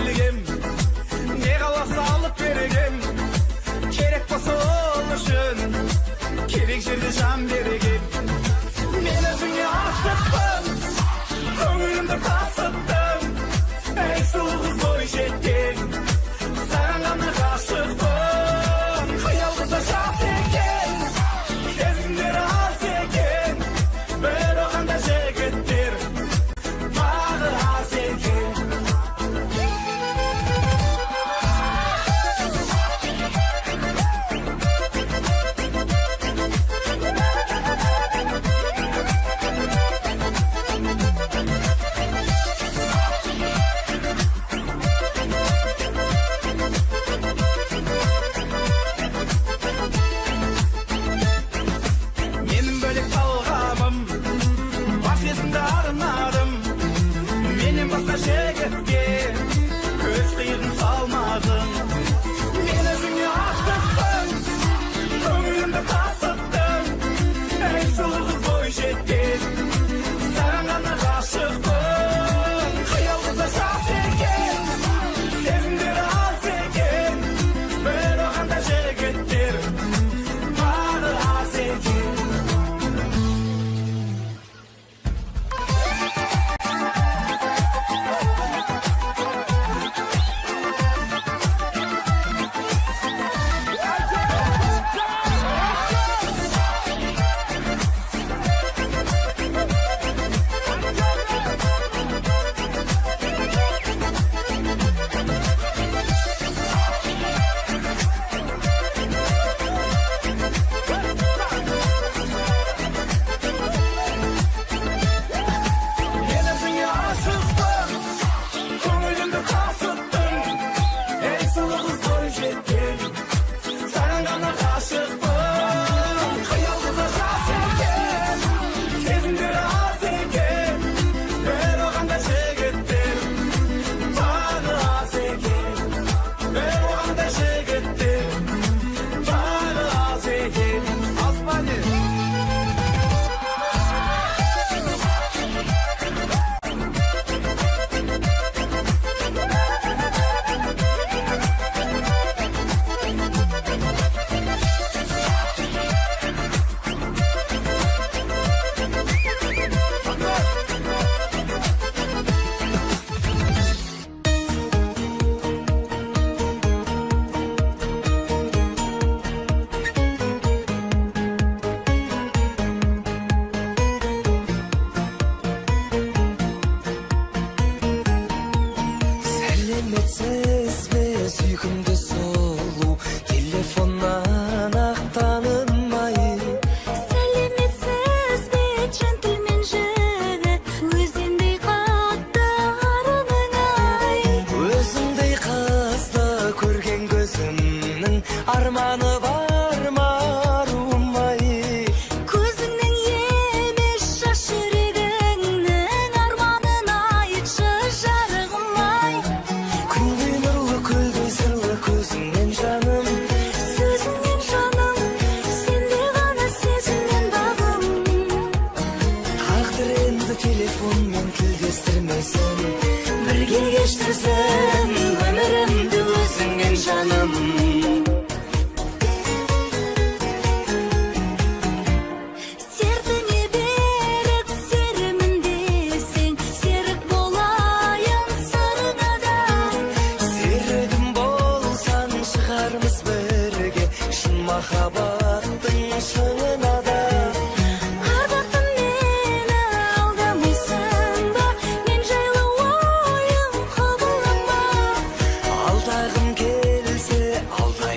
билгем, не каласа алып бергем. Керек болсо ол үчүн керек жерде жан бергем. Мен өзүңө ашыкпын, көңүлүмдү тасыттым. Эй сулуу кыз бойжеткен, саған ғана ғашықпын. Қиялда жас екен, сезімдер аз екен, бір оғанда жігіттер бағы аз екен. Менің бөлек талғамым, бас есімді арнадым. Менен басқа жігітке көз қиығын салмадым. Мен өзіңе ашықпын, көңілімді тасыттым. Ей сұлу қыз бойжеткен, саған ғана ғашықпын. Қиялда жас екен, сезімдер аз екен, бір оғанда жігіттер бағы аз екен. Мен өзіңе ашықпын, көңілімді тасыттым. Ей сұлу қыз бойжеткен, саған ғана ғашықпын. Қиялда жас екен, сезімдер аз екен, бір оғанда жігіттер бағы аз екен, бір оғанда жігіттер бағы аз екен. Аспане. Сәлеметсіз бе сүйкімді сұлу, телефоннан ақ танылмай. Сәлеметсіз бе джентльмен жігіт, өзіңдей қатты арының ай. Өзіңдей қызды көрген көзімнің арманы бар ма арумай. Көзіңнің емес жас жүрегіңнің арманын айтшы жарығым ай. Күндей нұрлы көлдей сырлы көзіңнен жаным, Сөзіңнен жаным, сенде ғана сезімнен бағым. тағдыр енді телефонмен тілдестірмесін, бірге кештірсін өмірімді өзіңнен жаным. Сертіңе берік серімін десең, серік болайын сырыңа да. Серігім болсаң шығармыз бірге, шын махаббаттың шыңына да. Ардақтым мені алдамайсың ба, мен жайлы ойым қабылдама. Алдағым келсе алдай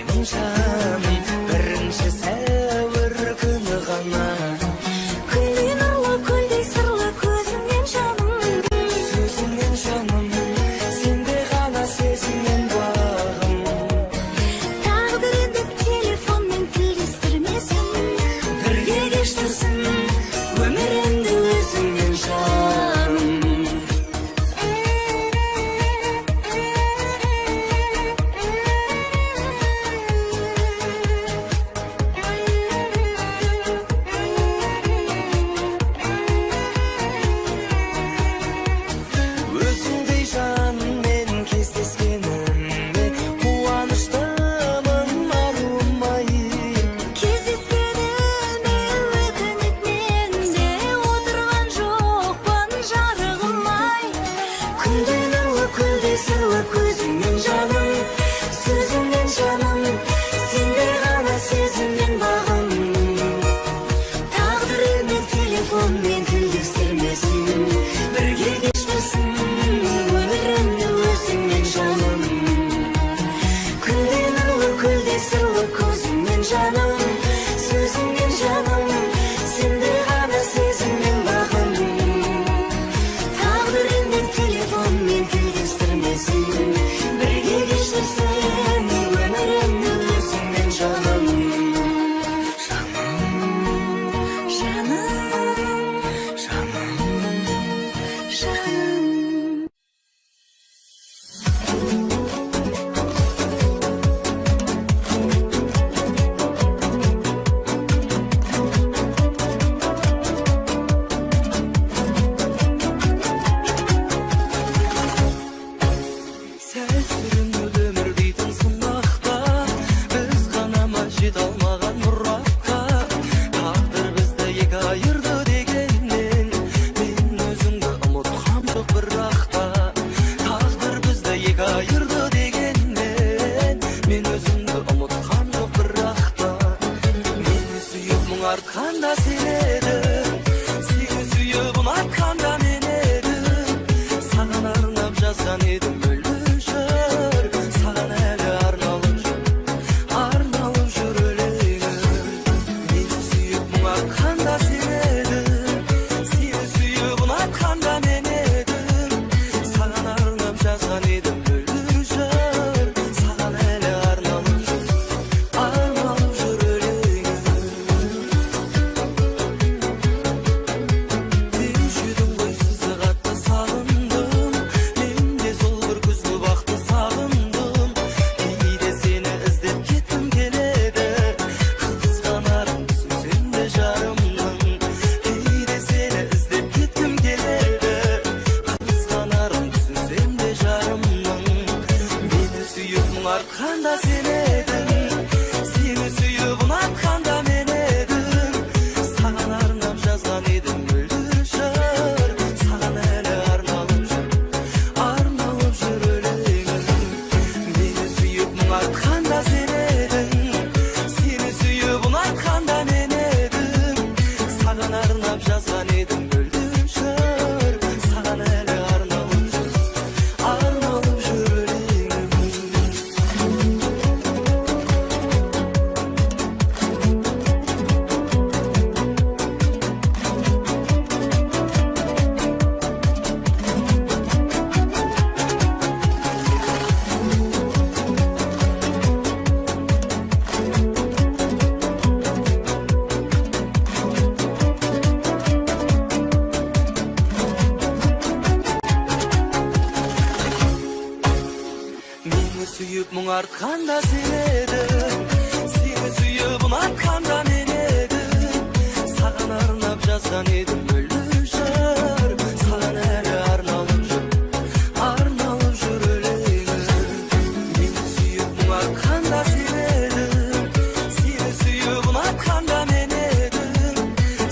жайым. Сәл сүрінді өмір дейтін сынақта, біз ғанама жете алмаған мұратқа. Тағдыр бізді екі айырды дегенмен, мен өзіңді ұмытқам жоқ бірақта. Тағдыр бізді екі айырды дегенмен, мен өзіңді ұмытқам жоқ бірақта. Мені сүйіп мұң артқанда сен едің, сені сүйіп ұнатқанда мен едім. Саған арнап жазған едім саған әлі арналып жүр өлеңім. Мені сүйіп мұң артқанда сен едің, сені сүйіп ұнатқанда мен едім. Саған арнап жазған едім саған әлі арналып жүр өлеңім. Деуші едің ғой сізді қатты сағындым, мен де сол бір күзгі бақты сағындым. Кейде сені іздеп кеткім келеді, қызғанарым түсінсем де жарымның. Кейде сені іздеп кеткім келеді, қызғанарым түсінсем де жарымның. Мені сүйіп мұң артқанда сен едің, сені сүйіп ұнатқанда мен едім. Саған арнап жазған едім мөлдір жыр, саған әлі арналып жүр өлеңім. Мені сүйіп мұң артқанда сен едің, сені сүйіп ұнатқанда мен едім. Саған арнап жазған едім мөлдір жыр, саған әлі арналып жүр өлеңім. Мені сүйіп мұң артқанда сен едің, сені сүйіп ұнатқанда мен едім. Саған арнап жазған едім мөлдір жыр, саған әлі арналып жүр өлеңім. Мені сүйіп мұң артқанда сен едің, сені сүйіп ұнатқанда мен едім.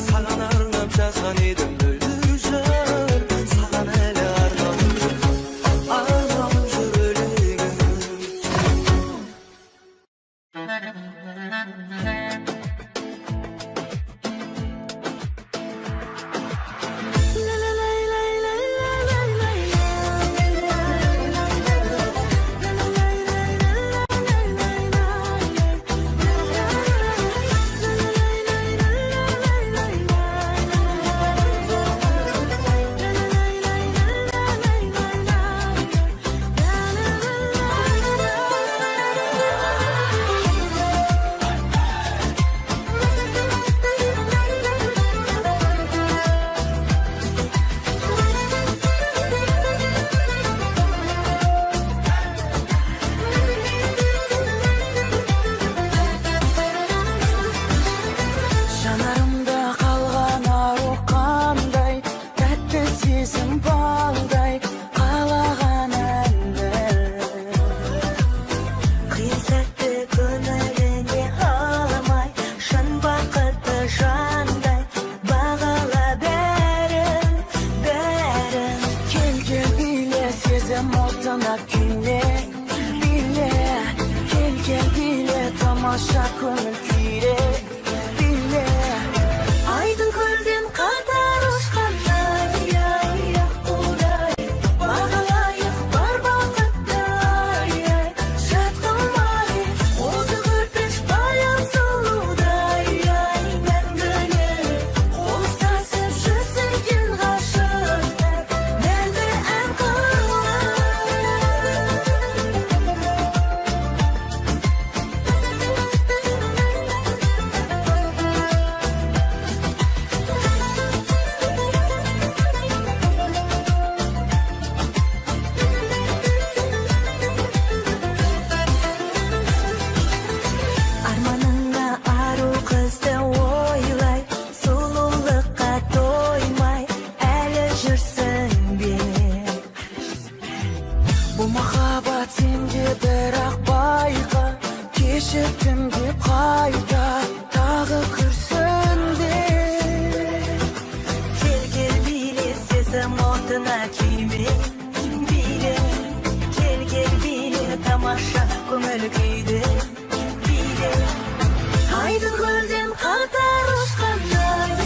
Саған арнап жазған едім мөлдір жыр, саған әлі арналып жүр өлеңім. Жанарымда қалған ару қандай, тәтті сезім балдай, қалаған әнді. Қиын сәтті көңіліңе алмай, шын бақытты жандай, бағала бәрін. Кел биле сезім отына күйне, кел биле тамаша көңіл күйре. Айдың көлден қатар ұшқандай, құдай, бағалайық бар бақытты, жат қылмай, озық өтіш баян сұлудай, мәңгілік қол ұстасып жүзген ғашықтар, мәңгі ән қылар. жетtim деп қайта тағы күрсінді. Gel bile sesem otuna kibri bile. Gel bile tamaşa көңіл kuydi bile. Aydın gölden qatar uçqanday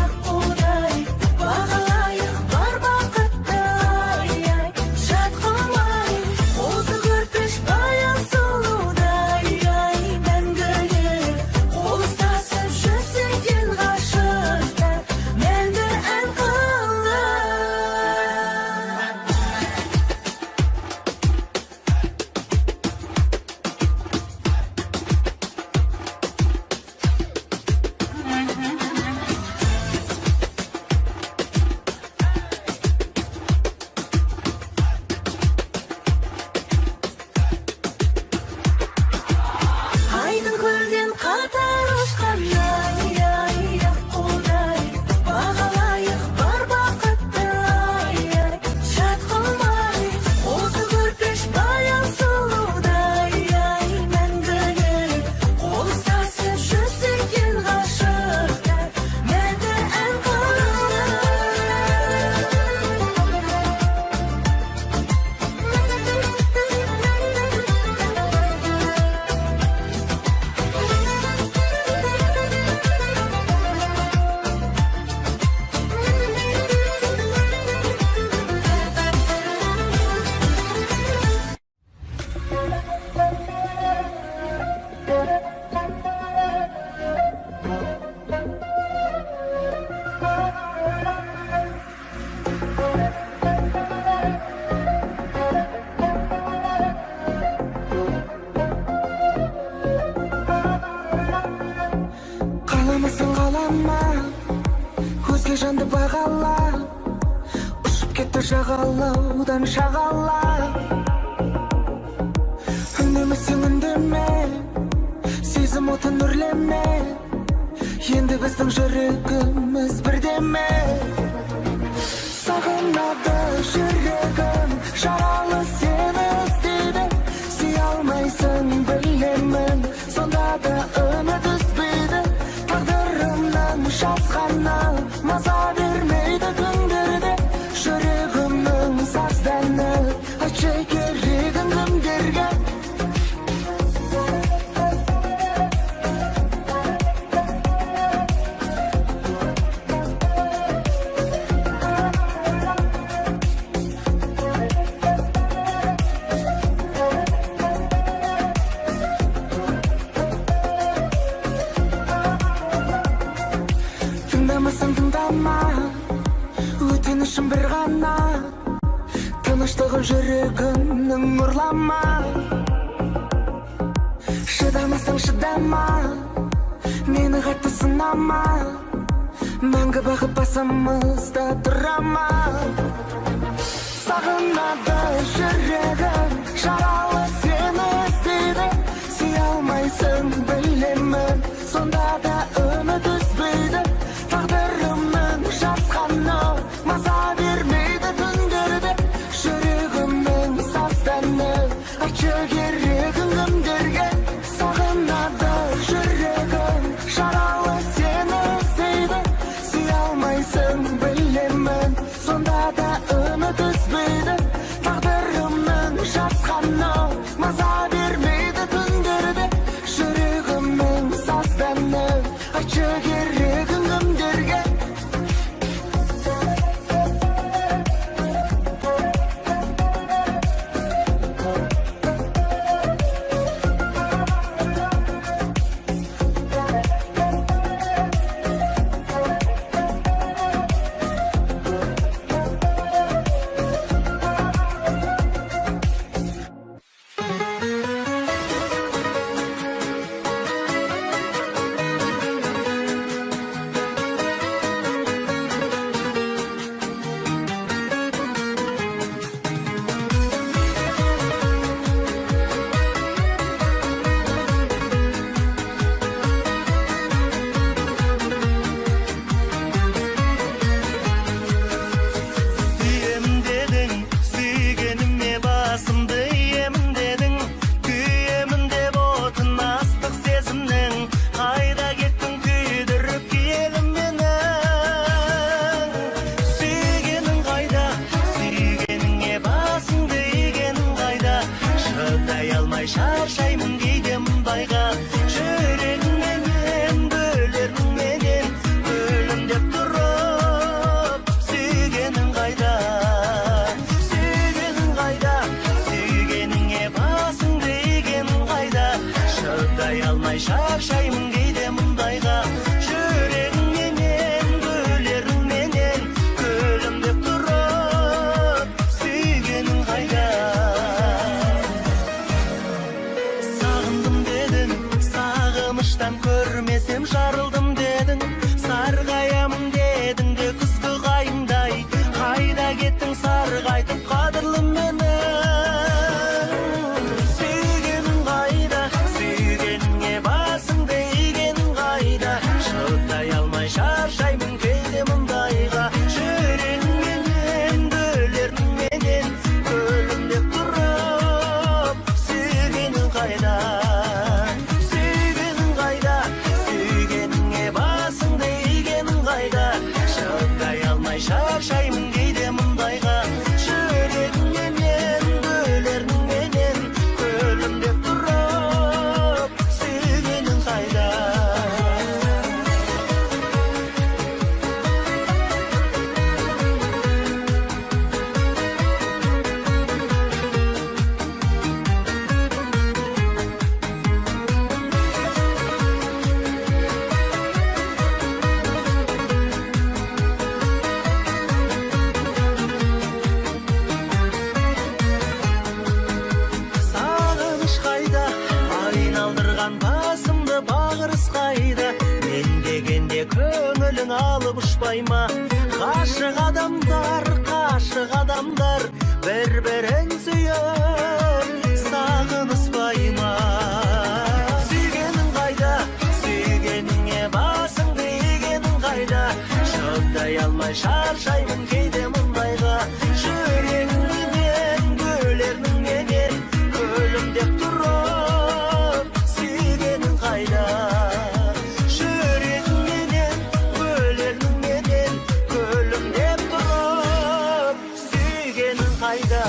Аққудай бағалайық бар бақытты Жат қылмай осы көрпеш баян сұлудай Мәңгілік қол ұстасып жүрсек ел ғашықтар Мәңгі ән қылып Aydın kөлден қатар ұшқандай Аққудай бағалайық бар бақытты Жат қылмай осы көрпеш баян сұлудай Мәңгілік қол ұстасып жүрсек ел ғашықтар Мәңгі ән Қаламасың қалама, өзге жанды бағала Ұшып кетті жағалаудан шағала Үндемесең үндеме, сезім отын үрлеме Енді біздің жүрегіміз бірдеме Сағынады жүрегім, жаралы сені іздейді Сүйе алмайсың білемін, сонда да үміт үзбейді Тағдырымнан жазғаны маза бермейді күндерде Жүрегімнің сазданы айтшы керегін кімдерге Тыңдамасаң тыңдама, өтінішім бір ғана Тыныштығын жүрегімнің ұрлама Шыдамасаң шыдама, мені қатты сынама Мәңгі бағып басымызда тұрама Сағынады жүрегім, жаралы сені іздейді Сүйе алмайсың білемін, сонда да үміт үзбейді Тағдырымның жазғаны маза бермейді түндерде Жүрегімнің сазданы айтшы керегін кімдерге Сағынады жүрегім, жаралы сені іздейді Сүйе алмайсың білемін, сонда да үміт үзбейді Тағдырымның жазғаны маза бермейді түндерде Жүрегімнің сазданы айтшы керегін кімдерге Sürüngün sarı qaytıp qadırlı menen Sүйgenin qayda, sүйgenine basın deygenin qayda Şıqday almay şarşaymın кейде мұндайға Жүрегіңменен, гүлеріңменен Көлімдеп тұрып, сүйгенің qayda Сүйгенің qayda, сүйгеніне басын дейгенің qayda Шыqday almay şarşaymın кейде мұндайға Жүрегіңменен, гүлеріңменен Көлімдеп тұрып, сүйгенің qayda Sağınış qayda, айналдырған басымды бағырыс qayda Мен дегенде көңілің алып ұшпай ма Қашық адамдар бір-бірін сүйер Сағыныспай ма Сүйгенің qayda, сүйгеніңе басың дегенің qayda Шыqday алмай шаршаймын кейде мұндайға Жүрегіңменен, гүлеріңменен Көлімдеп тұрып, сүйгенің qayda Жүрегіңменен, гүлеріңменен Көлімдеп тұрып, сүйгенің qayda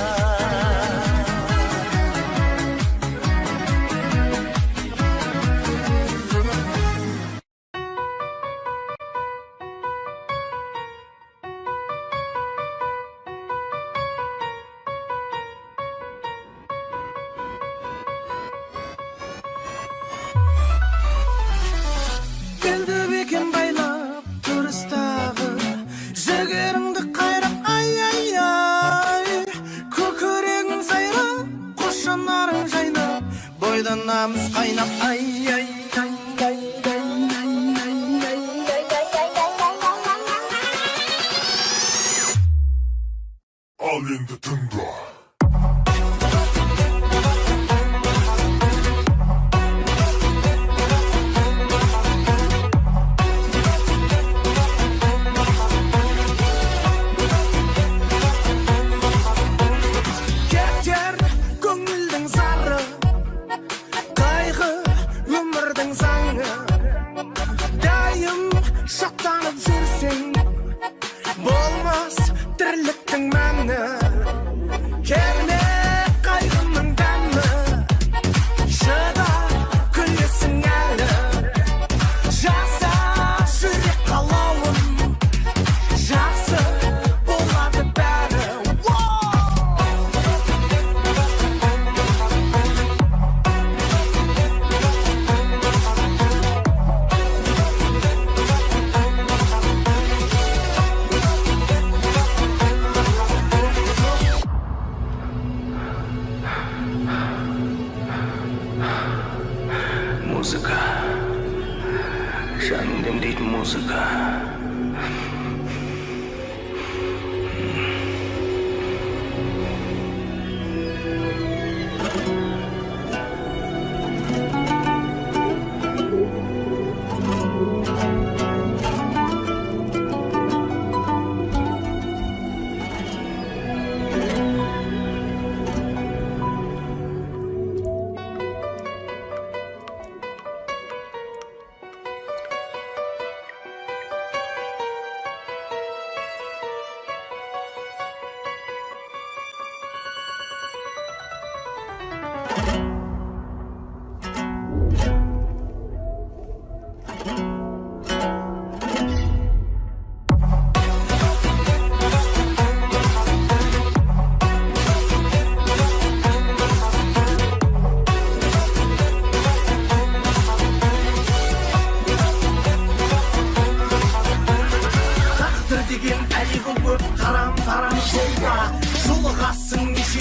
Келді бекен байлап тұрыстағы Жігеріңді қайрап ай-ай-ай Көкірегің сайрап, қос жанарың жайнап Бойдан намыс қайнап ай-ай-ай Al енді тыңда Кетер көңілдің зары Қайғы өмірдің заңы Дайым шаттанып жүрсең Болмас тірліктің мәні Керме қайғының дәмі Шыда күлесің әлі Жаса жүрек қалауын Жақсы болады бәрі Музыка Жаның демдейтін музыка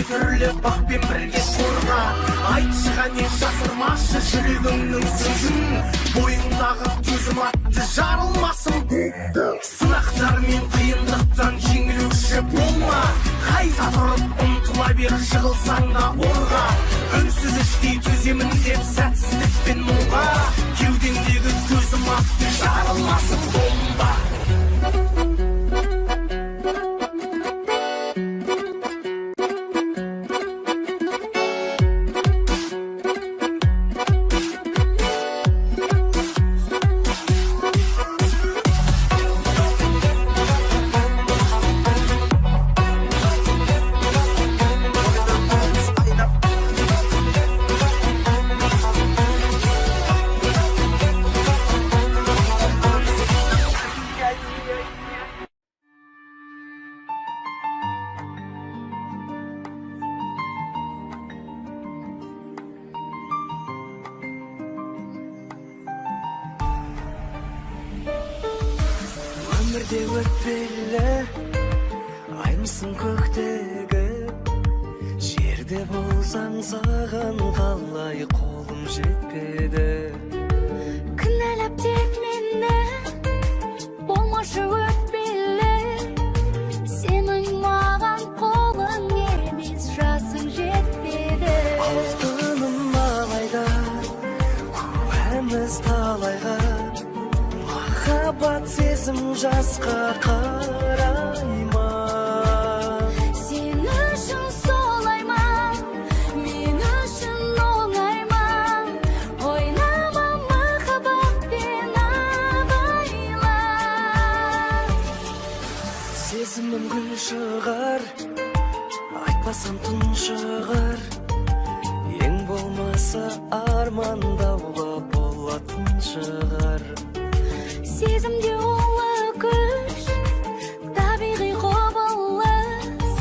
көпірлеп бақпен бірге шорға айтшы қане жасырмашы жүрегіңнің сөзін бойыңдағы төзім атты жарылмасын сынақтар мен қиындықтан жеңілуші болма қайта тұрып ұмтыла бер жығылсаң да орға үнсіз іштей төземін деп сәтсіздік пен мұңға кеудеңдегі төзім атты жарылмасын бомба өмірде өтпелі аймысың көктегі жерде болсаң саған қалай қолым жетпеді кінәлап тек мені болмашы өтпелі сенің маған қолың емес жасың жетпеді алтыным алайда куәміз талайға махаббат сезім жасқа қарай ма сен үшін солай ма мен үшін оңай ма ойнама махаббатпен абайла сезімім гүл шығар айтпасам тұншығар ең болмаса армандауға болатын шығар сезімде улы күш табиғи құбылыс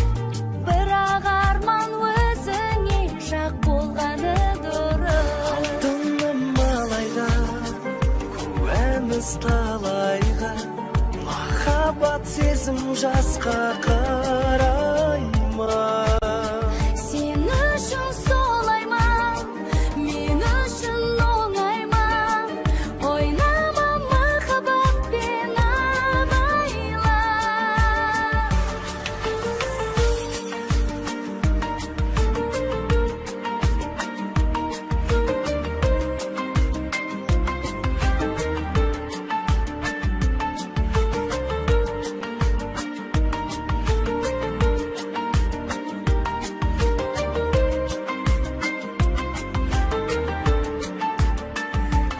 бірақ арман өзіңе жақ болғаны дұрыс алтыным алайда куәміз талайға махаббат сезім жасқа қарай ма сен үшін солай ма мен үшін оңай ма ойнама махаббатпен абайла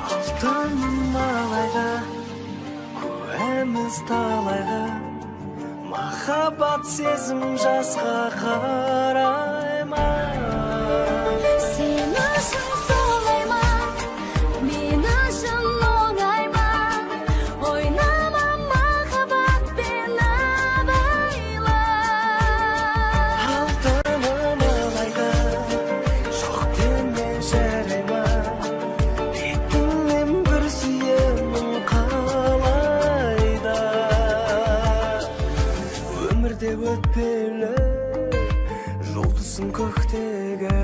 алтыным алайға куәміз талайға махаббат сезім жасқа қарай ма сен үшін солай ма мен үшін оңай ма ойнама махаббатпен абайла алтыным алайға жоқ демен жарай ма бетіңнен бір сүйемін қалайда өмірде өтпелі жұлдызың көктегі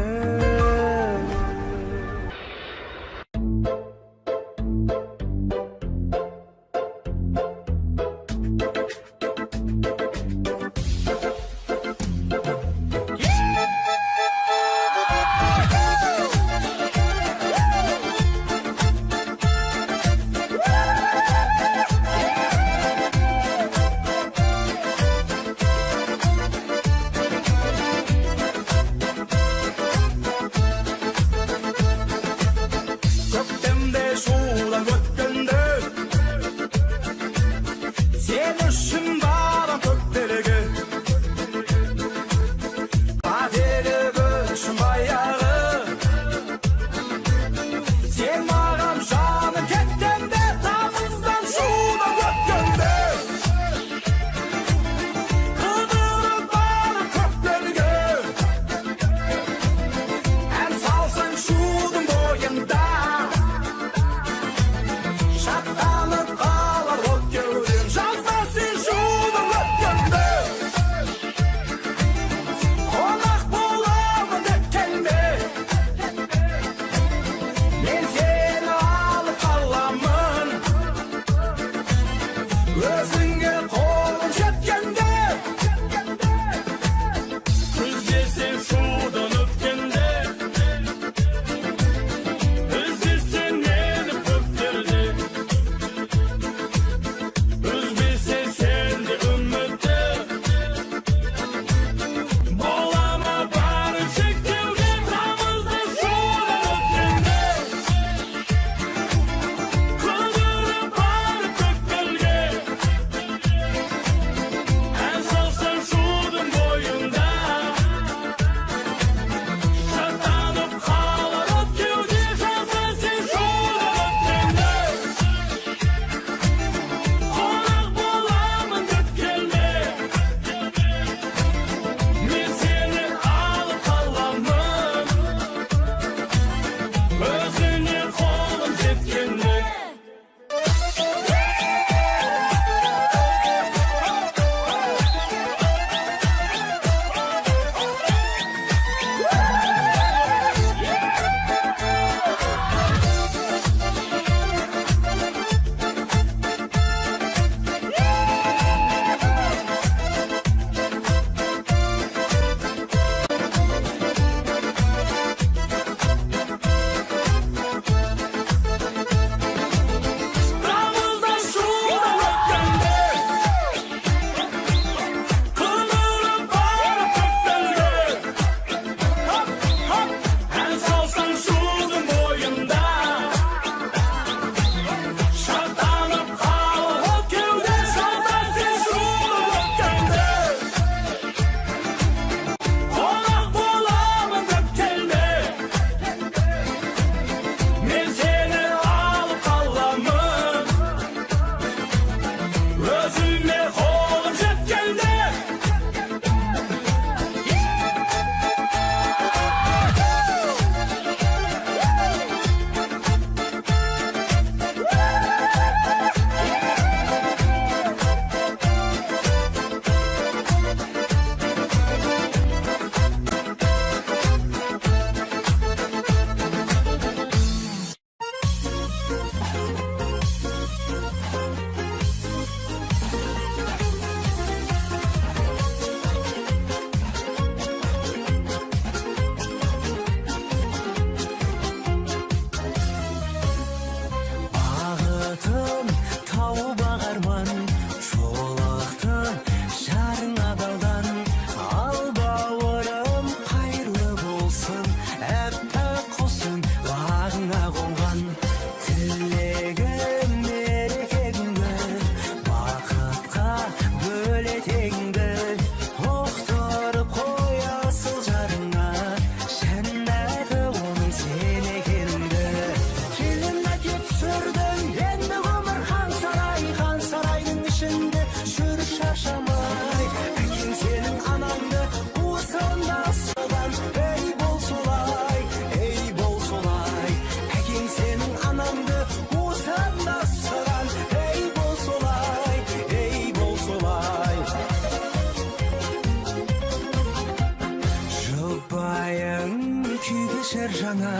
өшер жаңа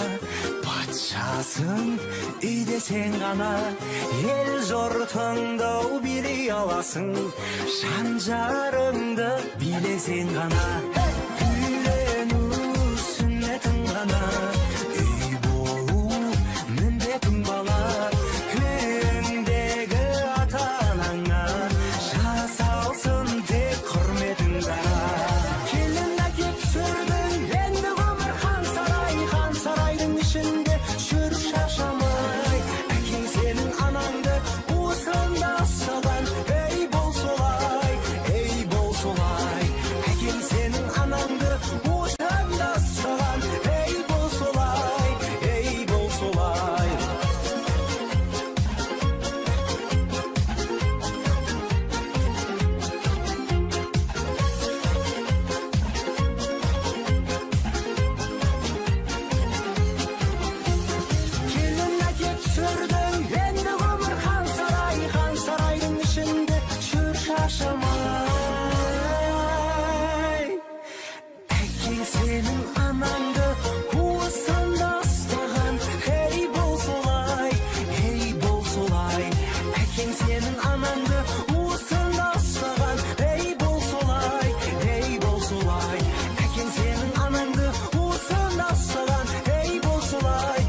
патшасың үйде сен ғана ел жұртыңды билей аласың жан жарыңды билесең ғана үйлену сүннетің ғана үй болу міндетің бала үйіңдегі ата анаңа жасалсын тек құрметің дара келін әкеп түсірдің енді өмір хан сарайдың ішінде жүр шаршамай әкең сенің анаңды уысында ұстаған ей бол солай әкең сенің анаңды уысында ұстаған ей бол солай келін әкеп түсірдің енді өмір хан сарайдың ішінде жүр шаршамай әкең сенің анаңды уысында ұстаған ей бол солай әкең сенің анаңды уысында ұстаған ей бол солай әкең сенің анаңды уысында ұстаған ей бол солай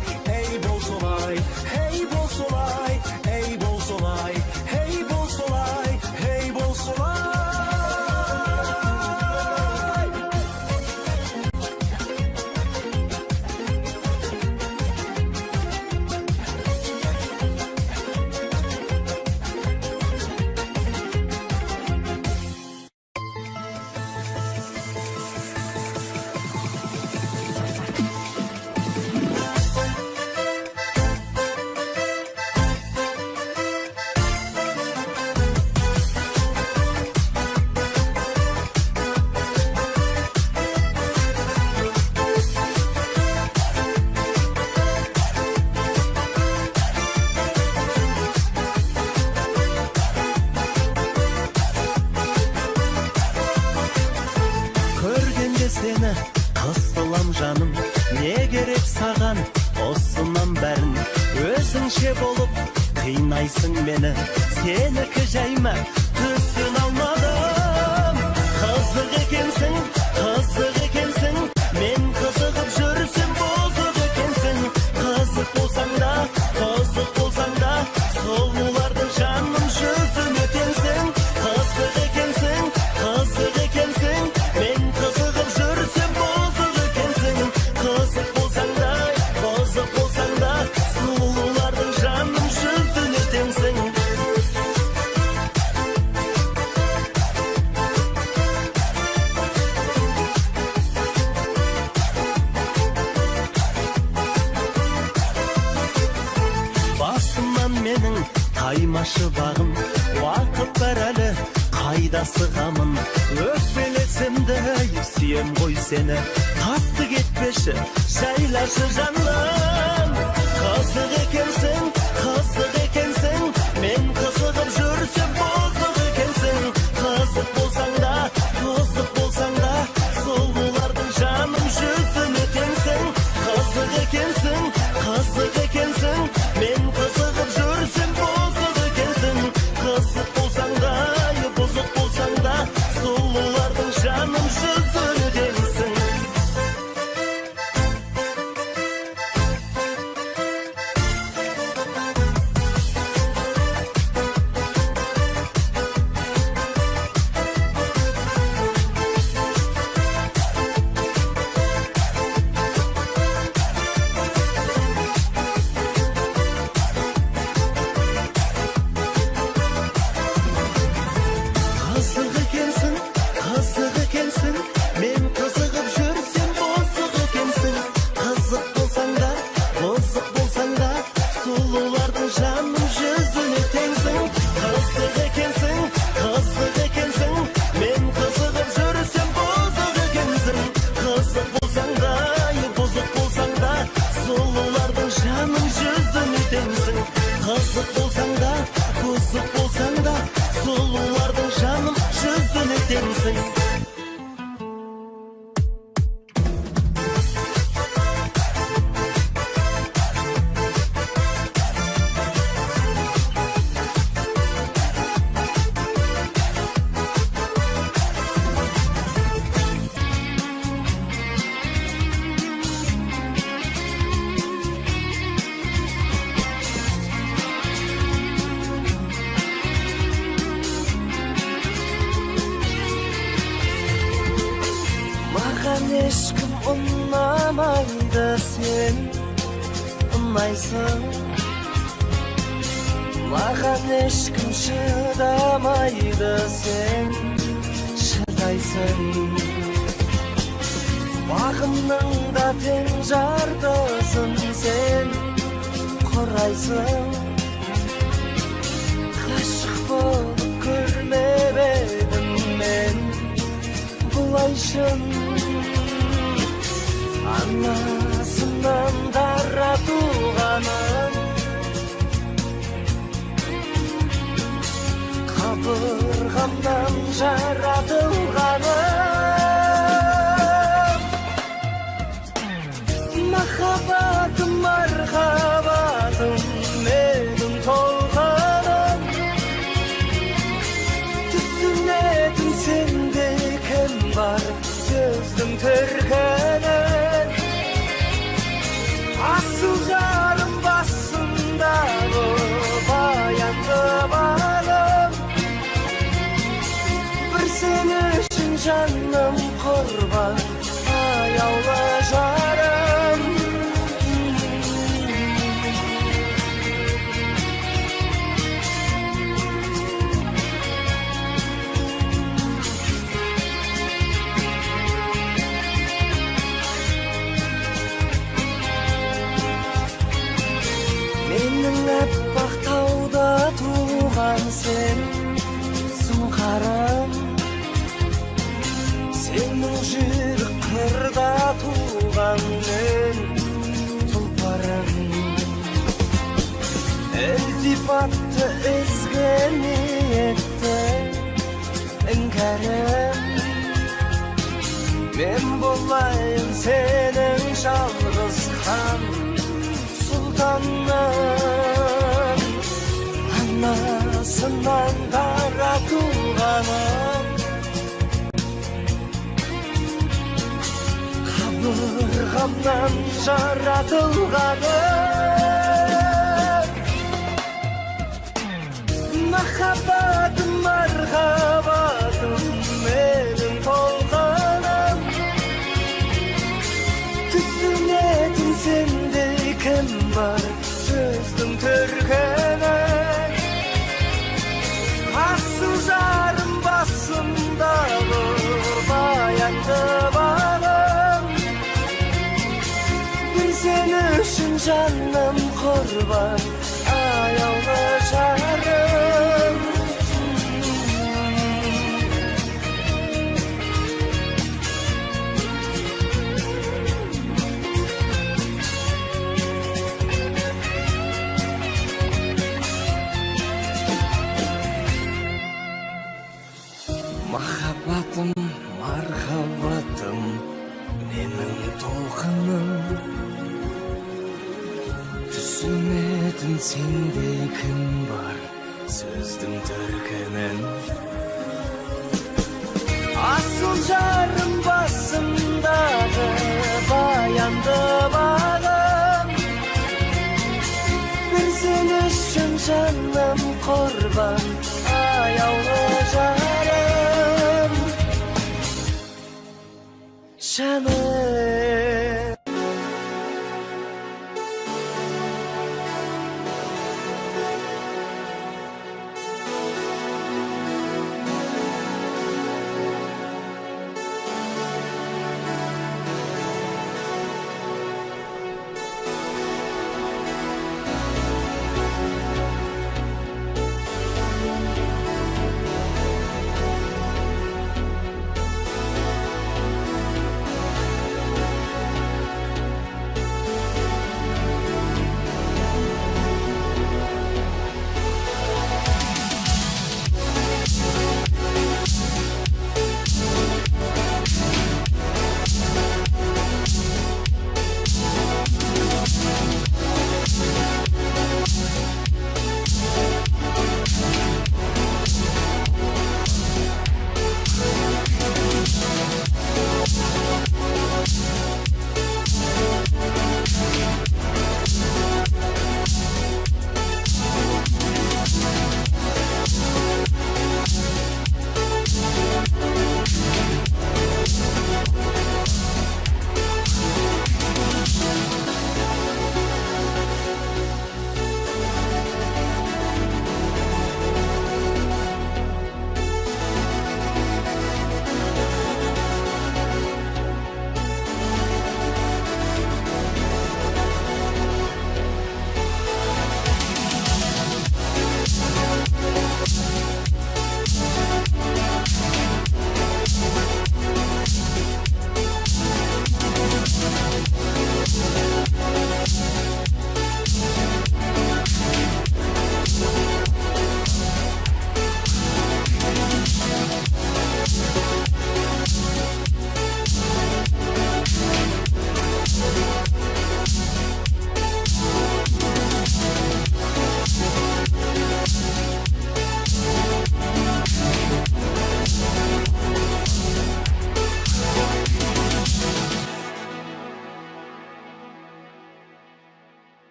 көргенде сені қысылам жаным не керек саған осынан бәрін өзіңше болып қинайсың мені сенікі жайма түсін алмадым қызық екенсің мен қызығып жүрсем бұзық екенсің қызық болсаң да сұлулардың жаным жүзін өтенсің қызық екенсің мен қызығып жүрсем бұзық екенсің қызық болсаң да сұлулардың жаным жүзін өтенсің басымнан менің таймашы бағым уақыт бар әлі қайда сығамын өкпелесем де сүйем ғой сені қатты кетпеші жайлашы жаным қызық екенсің мен қызығып жүрсем бұзық екенсің қызық болсаң да сұлулардың жаным жүзін өтенсің қызық екенсің мен қызығып жүрсем бұзық екенсің қызық болсаң да сұлулардың жаным жүзін өтенсің Mаған ешкім ұнамайды, сен ұнайсың. Маған ешкім шыдамайды, сен шыдайсың. Бағымның да тең жартысын сен құрайсың. Ғашық болып көрмеп едім мен бұлай шын. Анасынан дара туғаным, қабырғамнан жаратылғаным. Махаббатым, мархабатым, менің толғаным. Түсінетін сенде кім бар, сөздің төркінін. Асыл жарым басындағы баянды балым. Бір сен үшін жаным құрбан, аяулы жарым. Менің әппақ тауда туған сен сұңқарым. Сенің жүйрік қырда туған мен тұлпарым. Ілтипатты ізгі ниетті іңкәрім. Мен болайын сенің жалғыз хан сұлтаным. Анасынан дара туғаным, қабырғамнан жаратылғаным. Махаббатым, мархабатым, менің толғаным. Түсінетін сенде кім бар, сөздің төркінін. Асыл жарым басымдағы баянды балым. Бір сен үшін жаным құрбан, аяулы жарым. Махаббатым, мархаббатым, менің толқыным. Түсінетін сенде кім бар, сөздің төркінін. Асыл жарым басымдағы баянды балым. Бір сен үшін жаным құрбан, аяулы жарым. Жаным.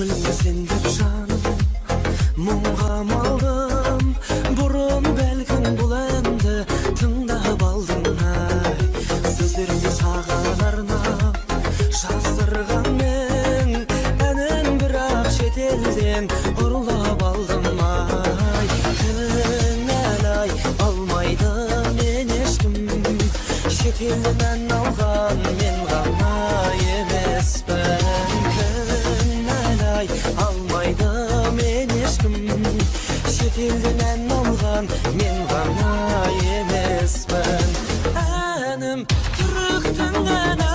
Көңіліңе сендіп жаным мұңға малдым бұрын бәлкім бұл әнді тыңдап алдың ай сөздерімді саған арнап жаздырған мен әнін бірақ шетелден ұрлап алдым ай кінәлай алмайды мен ешкім шетелден ән алған мен ғана емеспін кінәлай алмайды мен ешкім шетелден ән алған мен ғана емеспін әнім түріктің әні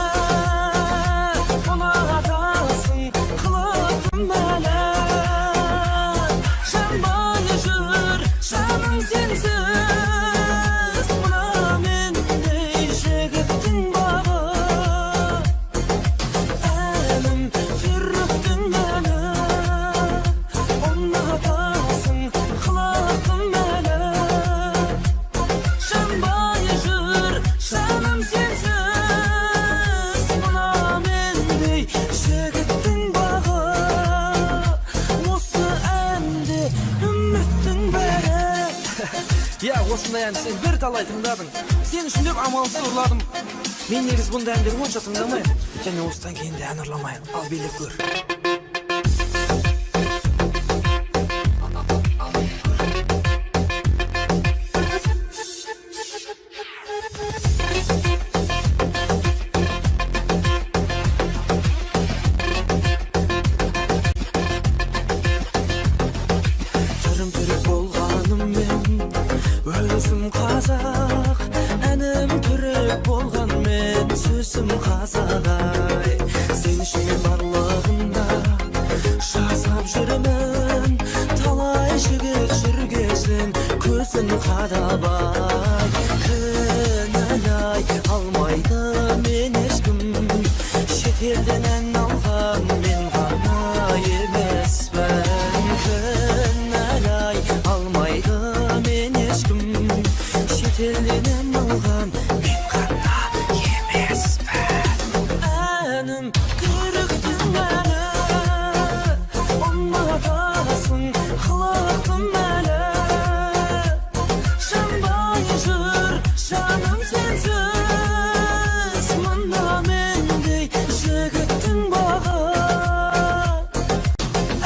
ұнатасың қылықтым әлі жанбай жүр жаным сенсіз мына мендей жігіттің бағы әнім түріктің әні ұнатасың қылықтым әлі жанбай жүр жаным сенсіз мына мендей жігіттің бағы осы әнде үміттің бәрі Я, осындай әнді сен бір талай тыңдадың. Сен үшін деп амалсыз ұрладым. Мен негіз бұндай әндерді онша тыңдамаймын. Және осыдан кейін де ән ұрламаймын. Ал билеп көр. түрім түрік болғаныммен өзім қазақ әнім түрік болғанмен сөзім қазақ ай сен үшін мен барлығында жасап жүрмін талай жігіт жүргесін көзін қадап ай кінәлай алмайды мен ешкім шетелден ән алған мен ғана емеспін кінәлай алмайды мен ешкім шетелден ән алған мен ғана емеспін әнім түріктің әні ұнатасың қылықтым әлі жанбай жүр жаным сенсіз мына мендей жігіттің бағы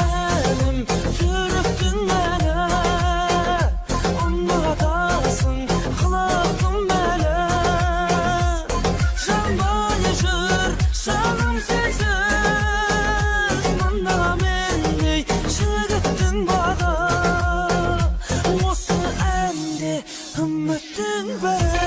әнім түріктің әні ұнатасың қылықтым әлі жанбай жүр жаным сенсіз мына мендей жігіттің бағы осы әнде үміттің бәрі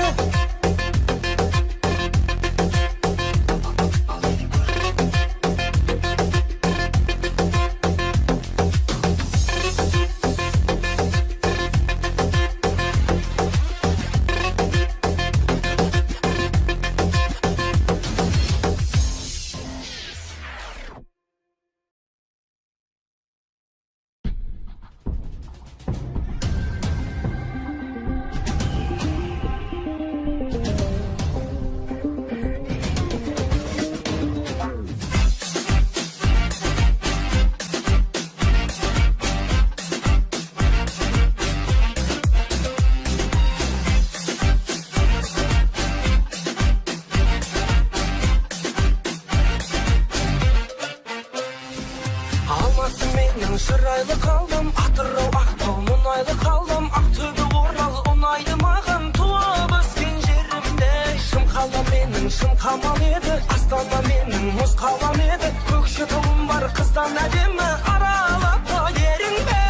алматы менің шырайлы қалдым атырау ақтау мұнайлы қалдым ақтөбе орал ұнайды маған туып өскен жерімде шымқала менің шымқамал еді астана менің мұз қалам еді көкшетауым бар қыздан әдемі аралап ерінбе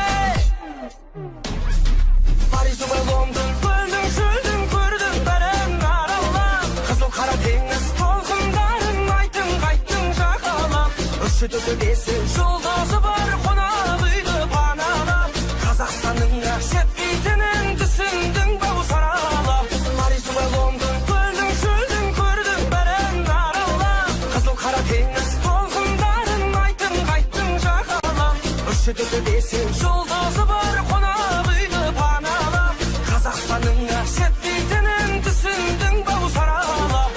Париж Дубай Лондон көлдің шөлдің көрдің бәрін аралап қызыл қара теңіз толқындарын айттың қайттың жағалап үш төбесі жұлдызы бар қонақ үйді паналап Қазақстанның жетпейтінін түсіндің бау саралап Париж Дубай Лондон көлдің шөлдің көрдің бәрін аралап қызыл қара теңіз толқындарын айттың қайттың жағалап үш төбесі жұлдызы бар қонақ үйді паналап Қазақстанның жетпейтінін түсіндің бау саралап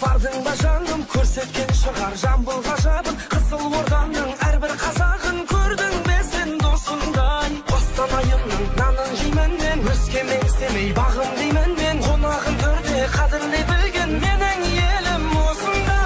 бардың ба жаным, көрсеткен шығар жамбыл ғажабын, қызыл орданың әрбір қазағын көрдің бе сен досындай. Қостанайымның нанын жеймін мен, өскемен семей бағым деймін мен, қонағын төрде қадірлей білген менің елім осындай.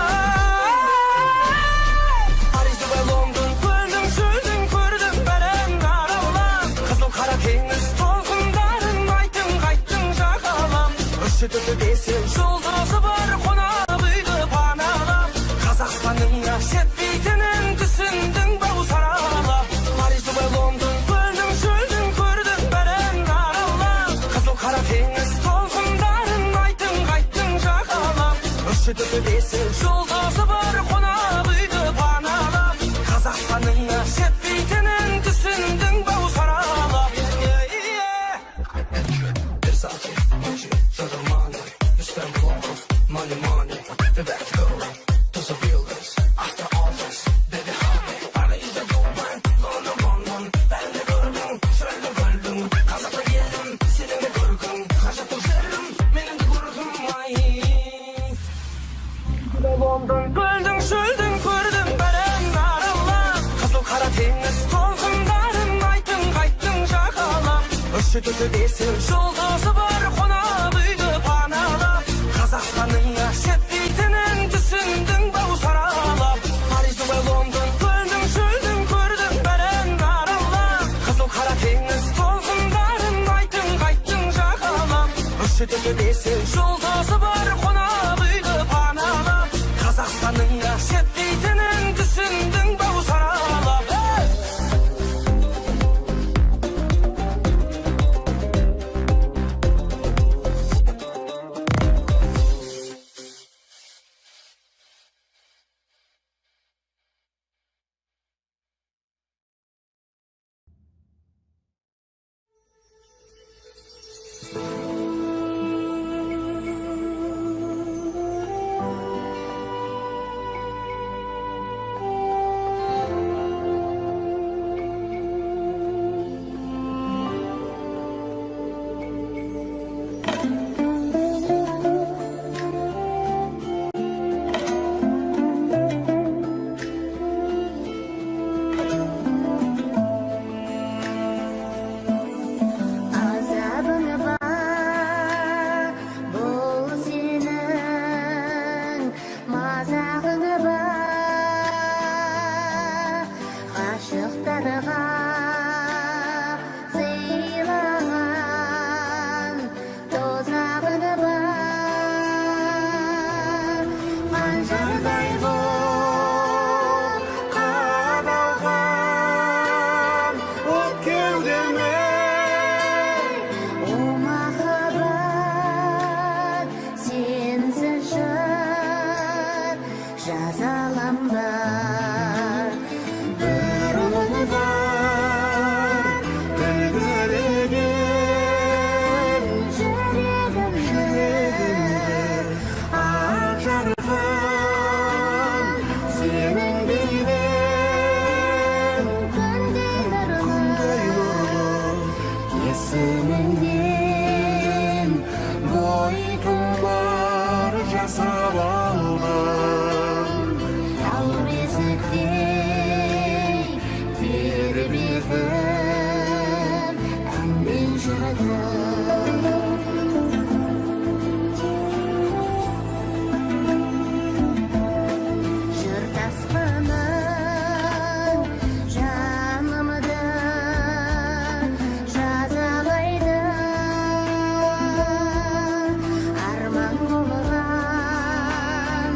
Париж, Дубай, Лондон, көлдің шөлдің көрдім бәрін аралап, қызыл қара теңіз толқындарын айттың қайттың жағалап, үші түті бесеу жұлдызы бар қонақ үйді паналап, Қазақстанның шетпейтінін түсіндің бау саралап. Париж, Дубай, Лондон, көлдің шөлдің көрдім бәрін аралап, қызыл қара теңіз толқындарын айттың қайттың жағалап, үші түті бесеу жұлдызы бар қонақ үйді паналап, Қазақстанның шетпейтінін түсіндің бау саралап. Versace, Gucci, Giorgio Armani, you spend more money, money, the back door, to the builders, after all this, baby honey, Paris de Dubai, London, London, ben de gördüm, şöyle gördüm, Kazak'ta geldim, senin de görgüm, Kaşatı üzerim, benim de görgüm, ay. London, gördüm, şöldüm, gördüm, beren aralap, Kızıl kara temiz, толқындарын айттың қайттың жағалап, үші түті бесеу жұлдызы бар қонақ үйді паналап, Қазақстанның шетпейтінін түсіндің бау саралап. Париж, Дубай, Лондон, көлдің шөлдің көрдім бәрін аралап, қызыл қара теңіз толқындарын айттың қайттың жағалап, үші түті бесеу жұлдызы бар қонақ үйді паналап, Қазақстанның шетпейтінін түсіндің бау саралап. Azabın var, бұл сенің мазағың бар, ғашықтарға сыйлаған тозағың бар, қанжардай боп қадалған от кеудеме. О махаббат, сенсіз жар жазаланбар. Бір ұлы бар, білдіреген жүрегімді ақ жарқын сенің бейнең күндей нұрлы. Есіміңнен бой тұмар жасап алдым, тал бесіктей тербетіп әнмен жүрдім. Жұрт аспаның жанымды жазалайды, арман болған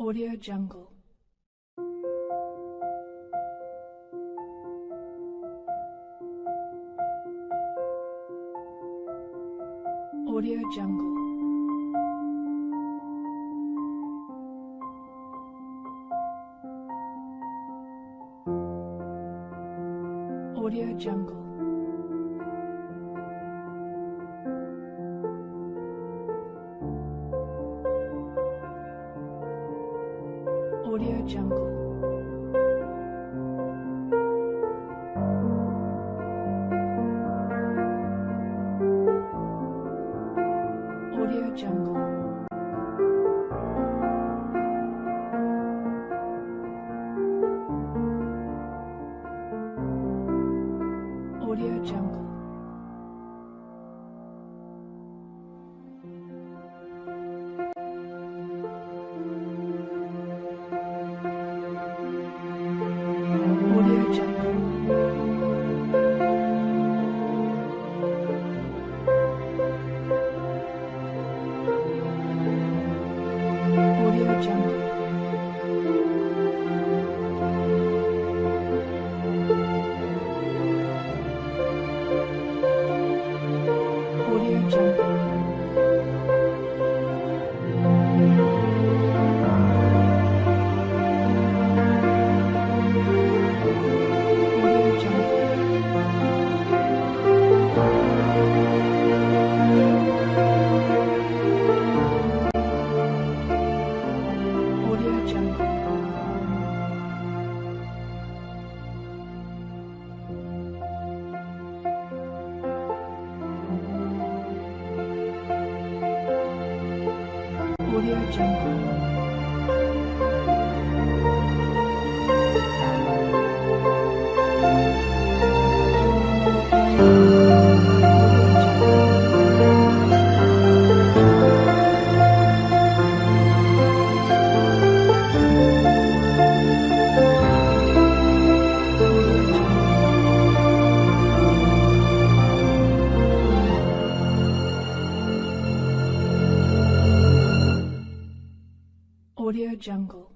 Audio Jungle. Audio Jungle. Audio Jungle. Audio Jungle. Audio Jungle. Audio Jungle. Audio Jungle. Audio Jungle. Audio Jungle. Audio Jungle. Audio Jungle. Audio Jungle. Audio Jungle.